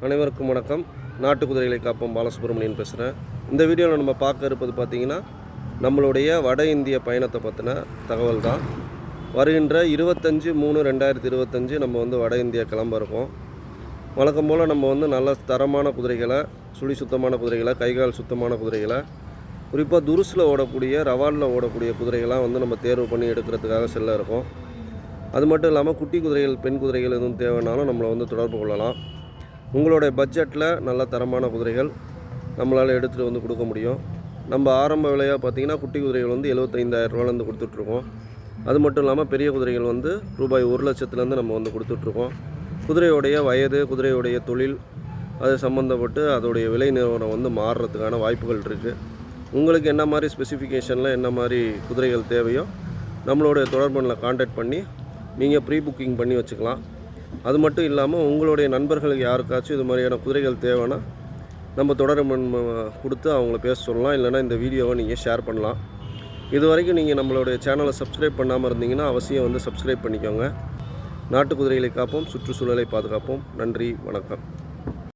அனைவருக்கும் வணக்கம். நாட்டு குதிரைகளை காப்போம் பாலசுப்ரமணியன் பேசுகிறேன். இந்த வீடியோவில் நம்ம பார்க்க இருப்பது பார்த்திங்கன்னா நம்மளுடைய வட இந்திய பயணத்தை பற்றின தகவல் தான். வருகின்ற 25/3/2025 நம்ம வட இந்தியா கிளம்ப இருக்கோம். வழக்கம் போல் நம்ம நல்ல தரமான குதிரைகளை, சுழி சுத்தமான குதிரைகளை, கைகால் சுத்தமான குதிரைகளை, குறிப்பாக துருஸில் ஓடக்கூடிய, ரவாலில் ஓடக்கூடிய குதிரைகளாக நம்ம தேர்வு பண்ணி எடுக்கிறதுக்காக செல்ல இருக்கோம். அது மட்டும் இல்லாமல் குட்டி குதிரைகள், பெண் குதிரைகள் எதுவும் தேவைனாலும் நம்மளை தொடர்பு கொள்ளலாம். உங்களுடைய பட்ஜெட்டில் நல்ல தரமான குதிரைகள் நம்மளால் எடுத்துகிட்டு கொடுக்க முடியும். நம்ம ஆரம்ப விலையாக பார்த்திங்கன்னா குட்டி குதிரைகள் 75,000 ரூபாயிலேருந்து கொடுத்துட்ருக்கோம். அது மட்டும் இல்லாமல் பெரிய குதிரைகள் ரூபாய் 1,00,000 நம்ம கொடுத்துட்ருக்கோம். குதிரையுடைய வயது, குதிரையுடைய தொழில், அது சம்மந்தப்பட்டு அதோடைய விலை நிறுவனம் மாறுறதுக்கான வாய்ப்புகள் இருக்குது. உங்களுக்கு என்ன மாதிரி ஸ்பெசிஃபிகேஷனில் என்ன மாதிரி குதிரைகள் தேவையோ நம்மளுடைய தொடர்புகளில் கான்டாக்ட் பண்ணி நீங்கள் ப்ரீ புக்கிங் பண்ணி வச்சுக்கலாம். அது மட்டும் இல்லாமல் உங்களுடைய நண்பர்களுக்கு யாருக்காச்சும் இது மாதிரியான குதிரைகள் தேவைன்னா நம்ம தொடர்பு கொடுத்து அவங்கள பேச சொல்லலாம். இல்லைனா இந்த வீடியோவை நீங்கள் ஷேர் பண்ணலாம். இது வரைக்கும் நீங்கள் நம்மளுடைய சேனலை சப்ஸ்கிரைப் பண்ணாமல் இருந்தீங்கன்னா அவசியம் சப்ஸ்கிரைப் பண்ணிக்கோங்க. நாட்டு குதிரைகளை காப்போம், சுற்றுச்சூழலை பாதுகாப்போம். நன்றி, வணக்கம்.